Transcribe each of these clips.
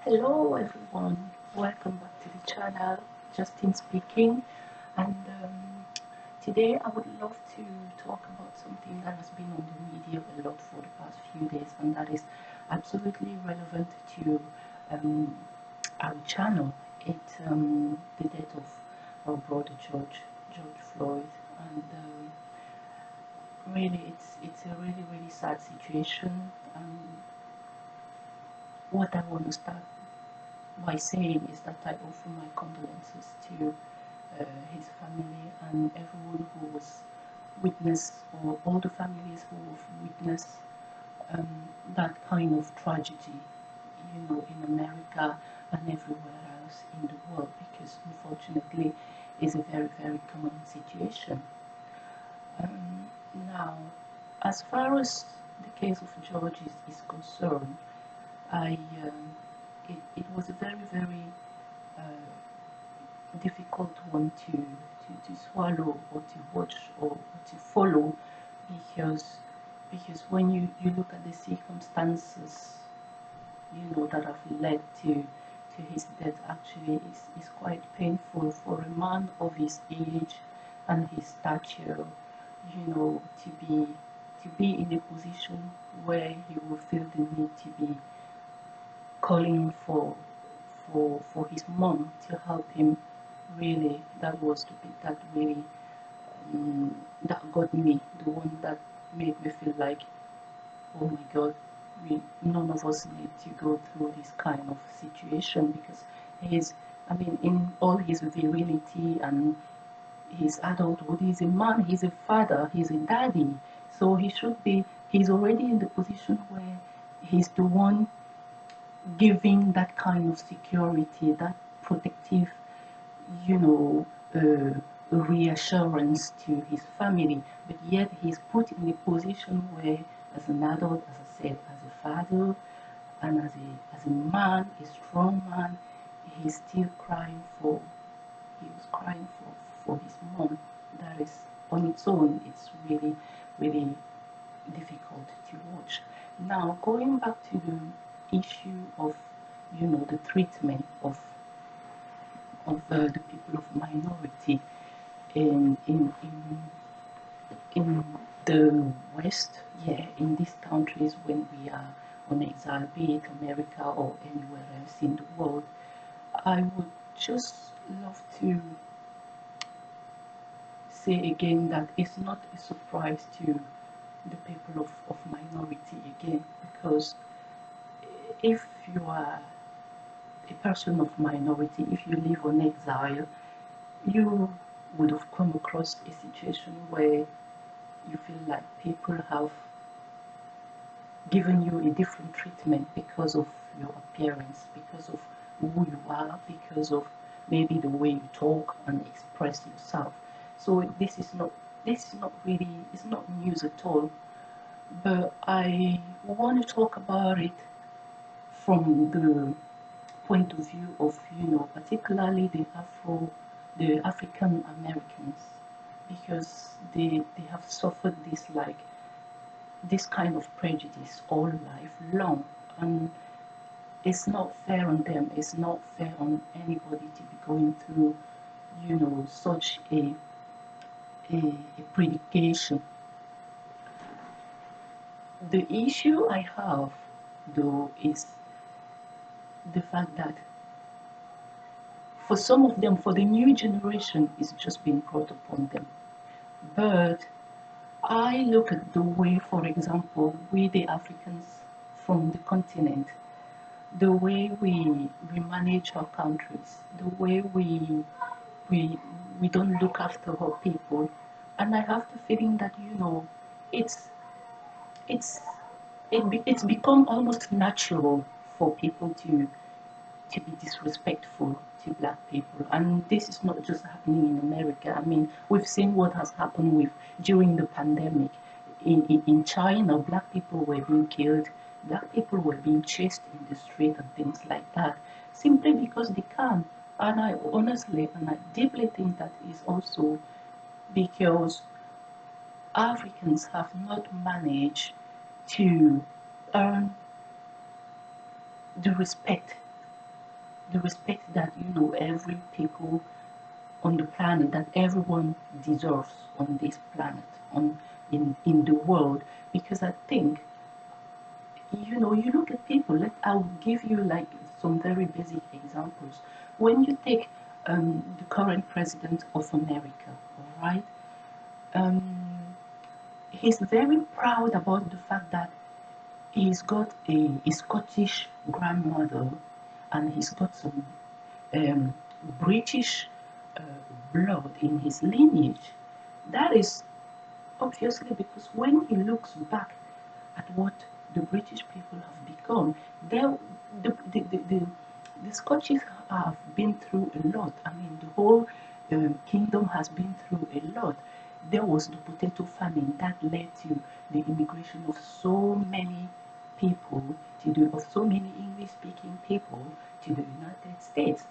Hello everyone, welcome back to the channel. Justin speaking, and today I would love to talk about something that has been on the media a lot for the past few days, and that is absolutely relevant to um, our channel. It's the death of our brother George Floyd, and really it's a really sad situation. What I want to start by saying is that I offer my condolences to his family and everyone who was witness, or all the families who have witnessed um, that kind of tragedy, in America and everywhere else in the world, because unfortunately it's a very common situation. Um, Now, as far as the case of George is concerned, I it was a very uh, difficult one to swallow or to watch or to follow, because when you look at the circumstances that have led to his death, actually is quite painful for a man of his age and his stature, to be in a position where he will feel the need to be calling for his mom to help him. Really, that was the bit that really that got me, the one that made me feel like, oh my god, none of us need to go through this kind of situation, because he's, I mean, in all his virility and his adulthood, he's a man, he's a father, he's a daddy, so he's already in the position where he's the one giving that kind of security, that protective, you know, reassurance to his family. But yet he's put in a position where, as an adult, as I said, as a father, and as a man, a strong man, he's still crying for. He was crying for his mom. That is, on its own, it's really difficult to watch. Now, going back to the issue of, the treatment of the people of minority in the West, yeah, in these countries when we are on exile, be it America or anywhere else in the world, I would just love to say again that it's not a surprise to the people of minority again, because if you are a person of minority, if you live on exile, you would have come across a situation where you feel like people have given you a different treatment because of your appearance, because of who you are, because of maybe the way you talk and express yourself. So this is not really, it's not news at all. But I want to talk about it from the point of view of, particularly the African Americans, because they have suffered this kind of prejudice all life long, and it's not fair on them. It's not fair on anybody to be going through, such a predication. The issue I have, though, is the fact that for some of them, for the new generation, it's just been brought upon them. But I look at the way, for example, we the Africans from the continent, the way we manage our countries, the way we we don't look after our people, and I have the feeling that it's it's it's become almost natural for people to be disrespectful to black people. And this is not just happening in America. I mean, we've seen what has happened with during the pandemic. In China, black people were being killed, black people were being chased in the street and things like that, simply because they can. And I honestly and I deeply think that is also because Africans have not managed to earn the respect the respect that every people on the planet, that everyone deserves on this planet, on in the world. Because I think you look at people. I'll give you like some very basic examples. When you take the current president of America, all right, um, he's very proud about the fact that he's got a Scottish grandmother, and he's got some um, British uh, blood in his lineage. That is obviously because when he looks back at what the British people have become, the, the, the, the, the Scottish have been through a lot. I mean, the whole kingdom has been through a lot. There was the potato famine that led to the immigration of so many people, of so many English-speaking people to the United States.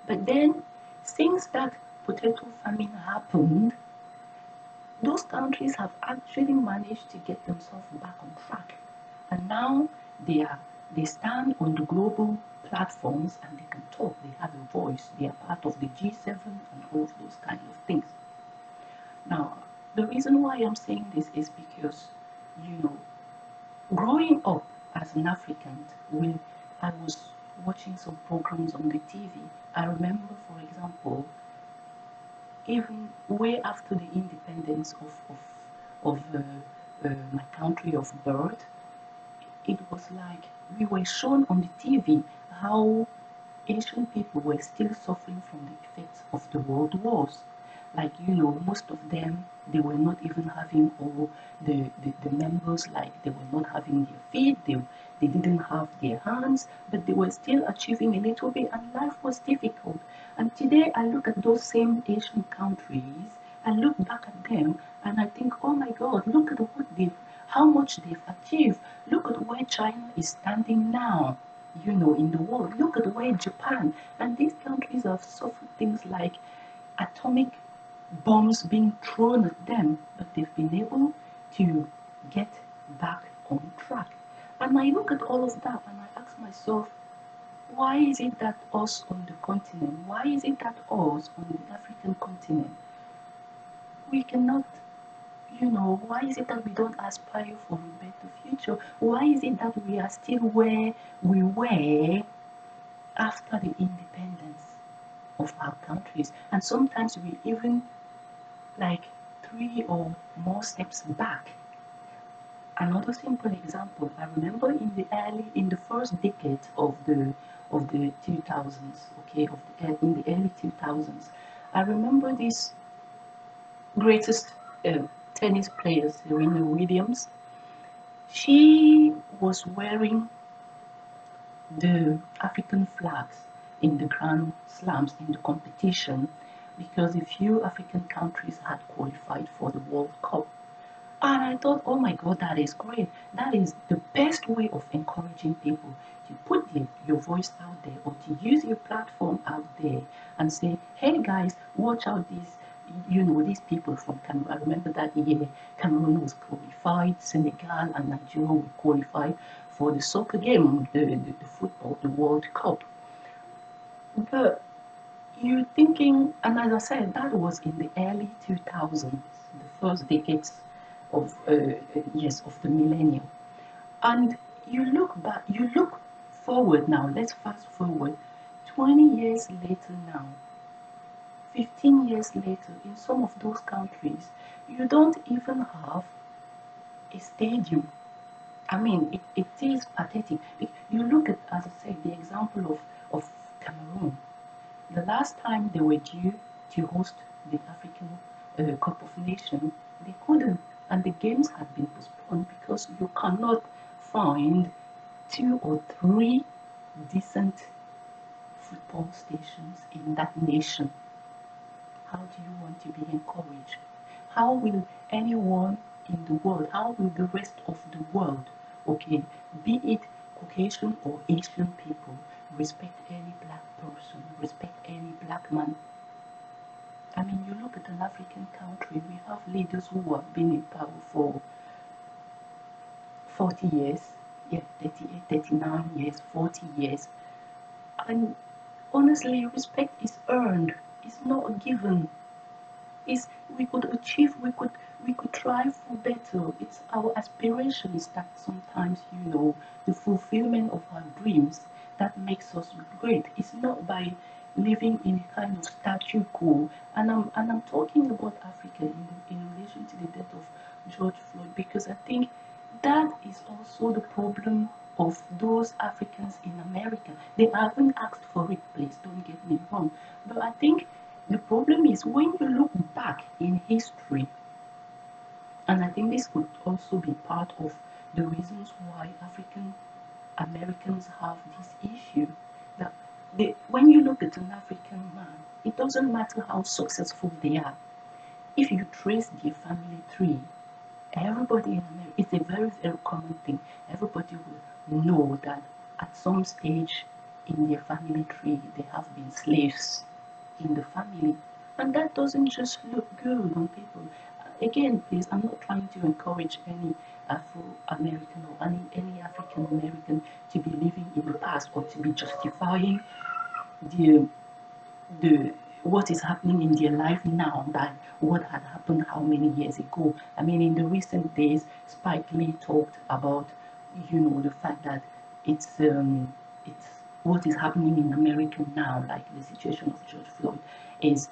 But then, since that potato famine happened, those countries have actually managed to get themselves back on track. And now they stand on the global platforms and they can talk, they have a voice, they are part of the G7 and all of those kind of things. Now, the reason why I'm saying this is because, you know, growing up as an African, when I was watching some programs on the TV, I remember, for example, even way after the independence of my country of birth, it was like we were shown on the TV how Asian people were still suffering from the effects of the world wars. Like, most of them, they were not even having all the members, like they were not having their feet, they didn't have their hands, but they were still achieving a little bit, and life was difficult. And today I look at those same Asian countries, I look back at them, and I think, oh my God, look at how much they've achieved. Look at where China is standing now, in the world. Look at where Japan and these countries have suffered things like atomic bombs being thrown at them, but they've been able to get back on track. And I look at all of that and I ask myself, why is it that us on the continent, why is it that us on the African continent, we cannot, why is it that we don't aspire for a better future? Why is it that we are still where we were after the independence of our countries? And sometimes we even like 3 or more steps back. Another simple example, I remember in the first decade of the 2000s, okay, in the early 2000s, I remember this greatest uh, tennis player, Serena Williams. She was wearing the African flags in the Grand Slams in the competition because a few African countries had qualified for the World Cup. And I thought, oh my God, that is great. That is the best way of encouraging people to put your voice out there or to use your platform out there and say, hey guys, watch out these people from Cameroon. I remember that year Cameroon was qualified, Senegal and Nigeria were qualified for the soccer game, the football, the World Cup. But you're thinking, and as I said, that was in the early 2000s, the first decades of yes, of the millennium. And you look forward now. Let's fast forward 20 years later now, 15 years later. In some of those countries, you don't even have a stadium. I mean, it is pathetic. You look at, as I said, the example of Cameroon. The last time they were due to host the African Cup of Nations, they couldn't, and the games had been postponed because you cannot find 2 or 3 decent football stations in that nation. How do you want to be encouraged? How will anyone in the world, how will the rest of the world, okay, be it Caucasian or Asian people, respect any black person, respect any black man? I mean, you look at an African country, we have leaders who have been in power for 40 years, yeah, 38, 39 years, 40 years. And honestly, respect is earned. It's not given. Is we could achieve, we could try for better. It's our aspirations that sometimes, the fulfillment of our dreams that makes us great. It's not by living in a kind of statu quo. And I'm talking about Africa in relation to the death of George Floyd, because I think that is also the problem of those Africans in America. They haven't asked for it, please don't get me wrong. But I think the problem is when you look back in history, and I think this could also be part of the reasons why African Americans have this issue, that when you look at an African man, it doesn't matter how successful they are. If you trace their family tree, everybody in America, it's a very, very common thing. Everybody will know that at some stage in their family tree, they have been slaves in the family. And that doesn't just look good on people. Again, please, I'm not trying to encourage any Afro American or any African American to be living in the past or to be justifying the the what is happening in their life now than what had happened how many years ago. I mean, in the recent days, Spike Lee talked about, the fact that it's what is happening in America now, like the situation of George Floyd, is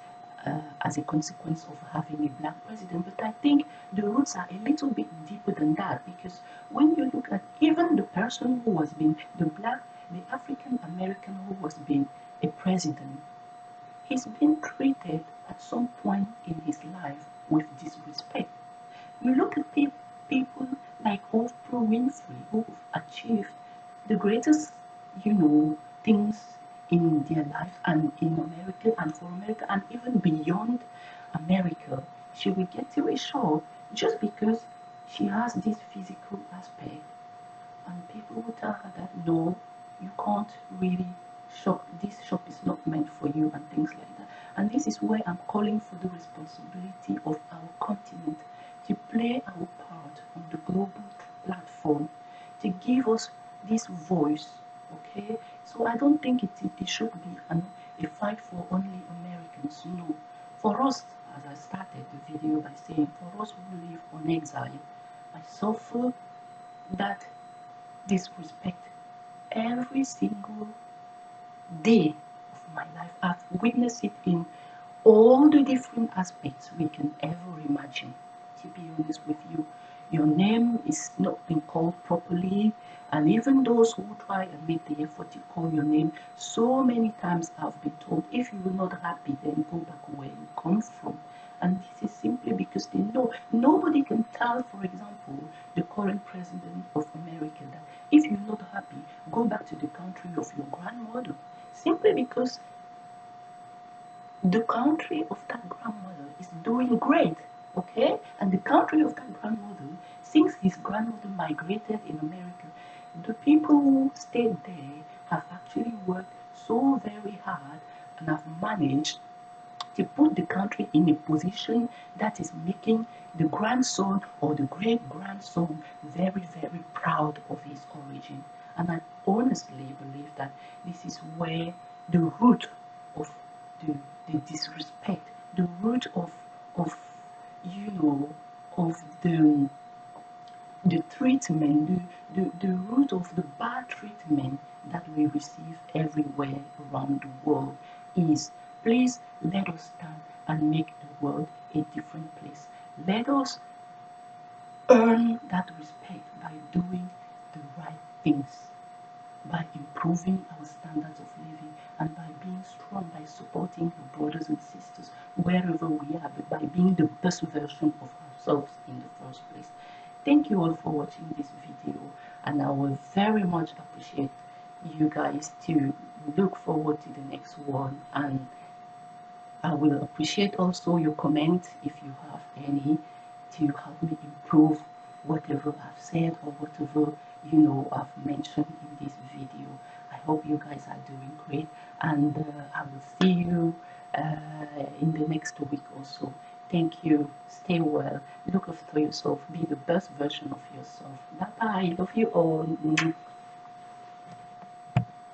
as a consequence of having a black president. But I think the roots are a little bit deeper than that, because when you look at even the person who has been the African American who has been a president, he's been treated at some point in his life with disrespect. You look at people like Oprah Winfrey who have achieved the greatest, things in their life and in America and for America and even beyond America. She will get to a show just because she has this physical aspect, and people will tell her that no, you can't really shop, this shop is not meant for you, and things like that. And this is where I'm calling for the responsibility of our continent to play our part on the global platform, to give us this voice. Okay, so I don't think it should be a fight for only Americans. No, for us, as I started the video by saying, for us who live on exile, I suffer that disrespect every single day of my life. I've witnessed it in all the different aspects we can ever imagine. To be honest with you, your name is not being called properly, and even those who try and make the effort to call your name, so many times I've been told, if you're not happy, then go back where you come from. And this is simply because they know nobody can tell, for example, the current president of America that if you're not happy, go back to the country of your grandmother. Simply because the country of that grandmother is doing great, okay? And the country of that grandmother, since his grandmother migrated in America, the people who stayed there have actually worked so very hard and have managed to put the country in a position that is making the grandson or the great grandson very, very proud of his origin. And I honestly believe that this is where the root of the, the disrespect, the root of you know of the treatment, the root of the bad treatment that we receive everywhere around the world is, please let us stand and make the world a different place. Let us earn that respect by doing the right things, by improving our standards of living, and by being strong, by supporting our brothers and sisters wherever we are, but by being the best version of ourselves in the first place. Thank you all for watching this video, and I will very much appreciate you guys to look forward to the next one, and I will appreciate also your comments if you have any, to help me improve whatever I've said or whatever I've mentioned in this video. I hope you guys are doing great, and I will see you in the next week or so. Thank you. Stay well. Look after yourself. Be the best version of yourself. Bye bye. Love you all.